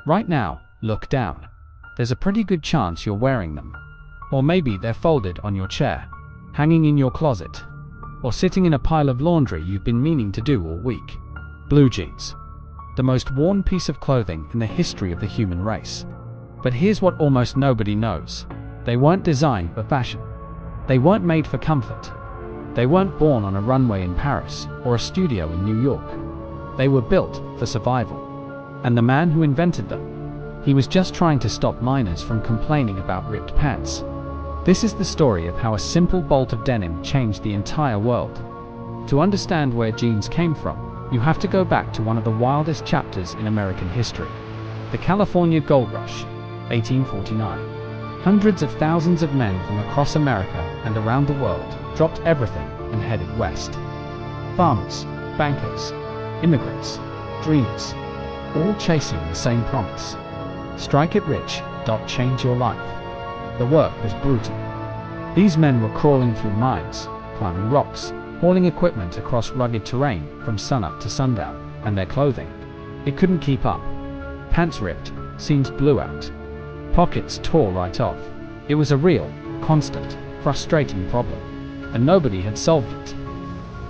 Right now, look down. There's a pretty good chance you're wearing them. Or maybe they're folded on your chair, hanging in your closet, or sitting in a pile of laundry you've been meaning to do all week. Blue jeans. The most worn piece of clothing in the history of the human race. But here's what almost nobody knows. They weren't designed for fashion. They weren't made for comfort. They weren't born on a runway in Paris or a studio in New York. They were built for survival. And the man who invented them, he was just trying to stop miners from complaining about ripped pants. This is the story of how a simple bolt of denim changed the entire world. To understand where jeans came from, you have to go back to one of the wildest chapters in American history. The California Gold Rush, 1849. Hundreds of thousands of men from across America and around the world dropped everything and headed west. Farmers, bankers, immigrants, dreamers, all chasing the same promise. Strike it rich, change your life. The work was brutal. These men were crawling through mines, climbing rocks, hauling equipment across rugged terrain from sunup to sundown, and their clothing, it couldn't keep up. Pants ripped, seams blew out, pockets tore right off. It was a real, constant, frustrating problem, and nobody had solved it.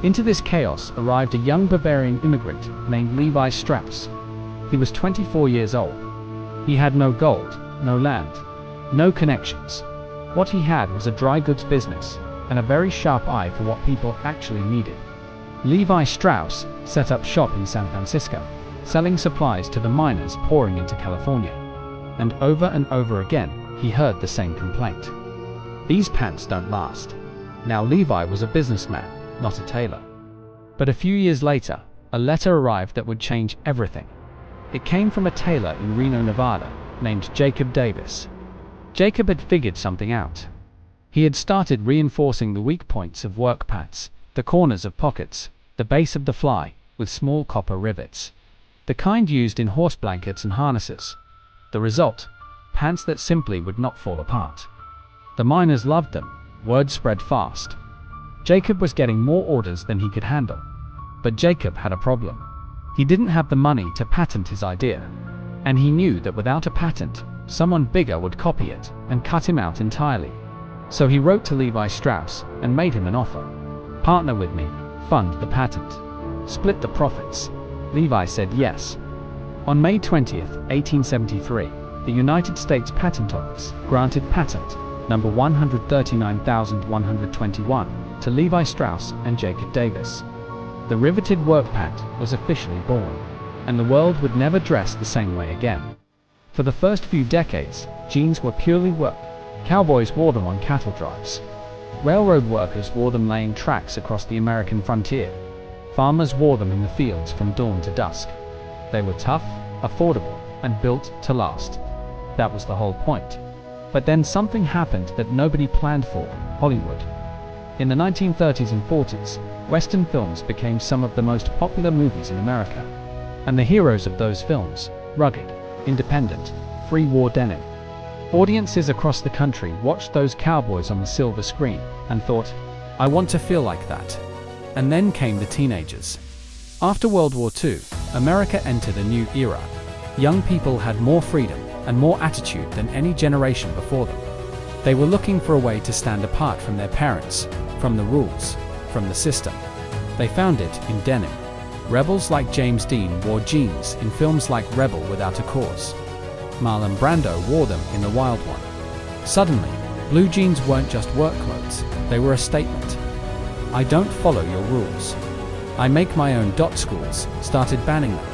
Into this chaos arrived a young Bavarian immigrant named Levi Strauss. He was 24 years old. He had no gold, no land, no connections. What he had was a dry goods business and a very sharp eye for what people actually needed. Levi Strauss set up shop in San Francisco, selling supplies to the miners pouring into California. And over again, he heard the same complaint. These pants don't last. Now Levi was a businessman, not a tailor. But a few years later, a letter arrived that would change everything. It came from a tailor in Reno, Nevada, named Jacob Davis. Jacob had figured something out. He had started reinforcing the weak points of work pants, the corners of pockets, the base of the fly, with small copper rivets. The kind used in horse blankets and harnesses. The result? Pants that simply would not fall apart. The miners loved them. Word spread fast. Jacob was getting more orders than he could handle. But Jacob had a problem. He didn't have the money to patent his idea. And he knew that without a patent, someone bigger would copy it and cut him out entirely. So he wrote to Levi Strauss and made him an offer. Partner with me, fund the patent, split the profits. Levi said yes. On May 20th, 1873, the United States Patent Office granted patent number 139,121 to Levi Strauss and Jacob Davis. The riveted work pant was officially born, and the world would never dress the same way again. For the first few decades, jeans were purely work. Cowboys wore them on cattle drives. Railroad workers wore them laying tracks across the American frontier. Farmers wore them in the fields from dawn to dusk. They were tough, affordable, and built to last. That was the whole point. But then something happened that nobody planned for: Hollywood. In the 1930s and 40s, Western films became some of the most popular movies in America. And the heroes of those films, rugged, independent, free, wore denim. Audiences across the country watched those cowboys on the silver screen and thought, I want to feel like that. And then came the teenagers. After World War II, America entered a new era. Young people had more freedom and more attitude than any generation before them. They were looking for a way to stand apart from their parents, from the rules, from the system. They found it in denim. Rebels like James Dean wore jeans in films like Rebel Without a Cause. Marlon Brando wore them in The Wild One. Suddenly, blue jeans weren't just work clothes, they were a statement. I don't follow your rules. I make my own. Schools started banning them.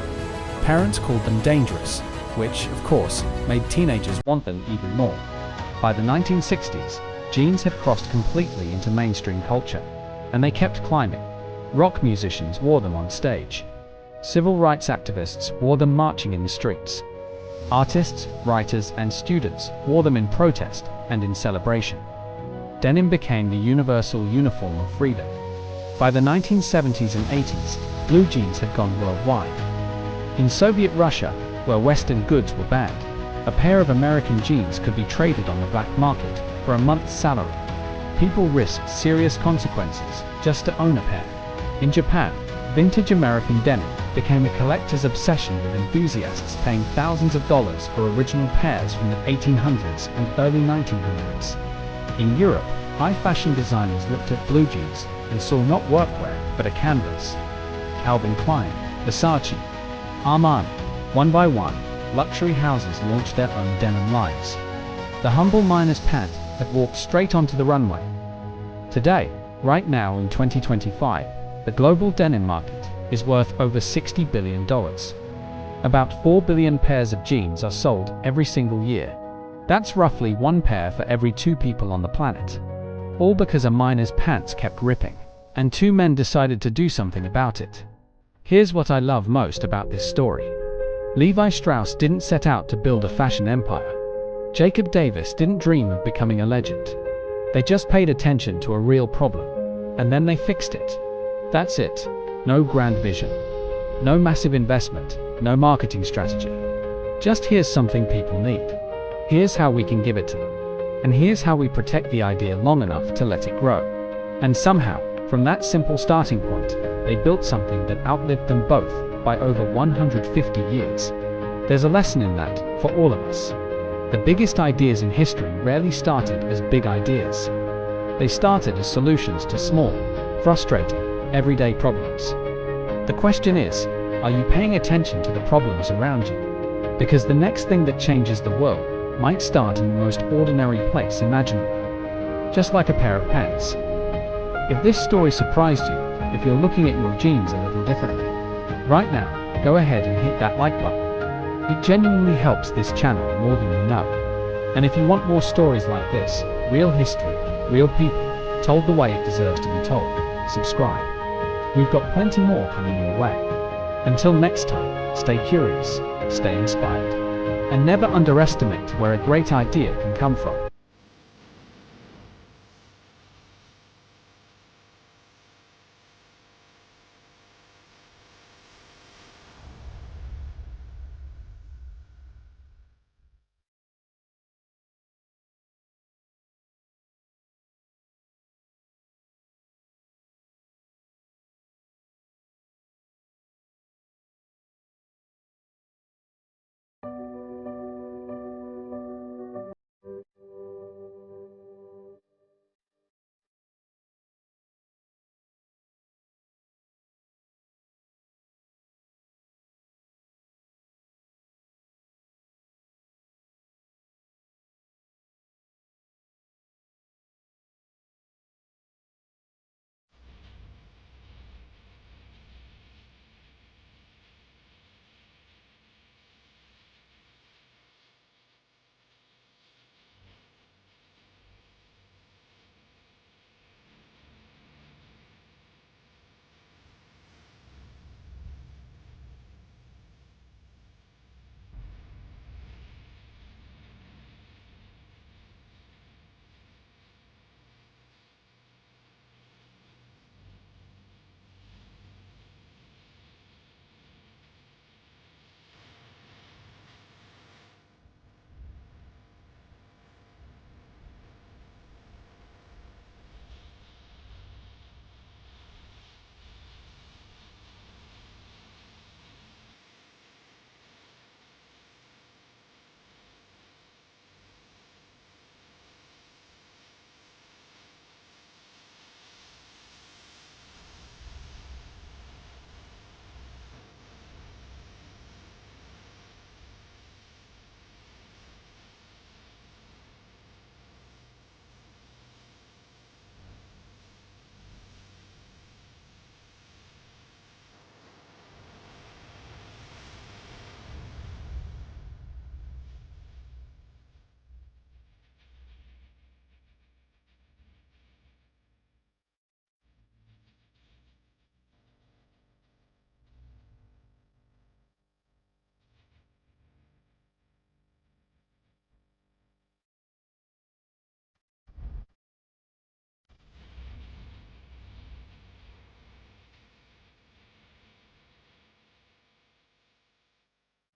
Parents called them dangerous, which, of course, made teenagers want them even more. By the 1960s, jeans had crossed completely into mainstream culture, and they kept climbing. Rock musicians wore them on stage. Civil rights activists wore them marching in the streets. Artists, writers, and students wore them in protest and in celebration. Denim became the universal uniform of freedom. By the 1970s and 80s, blue jeans had gone worldwide. In Soviet Russia, where Western goods were banned, a pair of American jeans could be traded on the black market for a month's salary. People risked serious consequences just to own a pair. In Japan, vintage American denim became a collector's obsession, with enthusiasts paying thousands of dollars for original pairs from the 1800s and early 1900s. In Europe, high-fashion designers looked at blue jeans and saw not workwear, but a canvas. Calvin Klein, Versace, Armani, one by one, luxury houses launched their own denim lines. The humble miner's pant had walked straight onto the runway. Today, right now in 2025, the global denim market is worth over $60 billion. About 4 billion pairs of jeans are sold every single year. That's roughly one pair for every 2 people on the planet. All because a miner's pants kept ripping, and 2 men decided to do something about it. Here's what I love most about this story. Levi Strauss didn't set out to build a fashion empire. Jacob Davis didn't dream of becoming a legend. They just paid attention to a real problem, and then they fixed it. That's it. No grand vision. No massive investment. No marketing strategy. Just here's something people need. Here's how we can give it to them. And here's how we protect the idea long enough to let it grow. And somehow, from that simple starting point, they built something that outlived them both by over 150 years. There's a lesson in that for all of us. The biggest ideas in history rarely started as big ideas. They started as solutions to small, frustrating, everyday problems. The question is, are you paying attention to the problems around you? Because the next thing that changes the world might start in the most ordinary place imaginable. Just like a pair of pants. If this story surprised you, if you're looking at your jeans a little differently, right now, go ahead and hit that like button. It genuinely helps this channel more than you know. And if you want more stories like this, real history, real people, told the way it deserves to be told, subscribe. We've got plenty more coming your way. Until next time, stay curious, stay inspired, and never underestimate where a great idea can come from.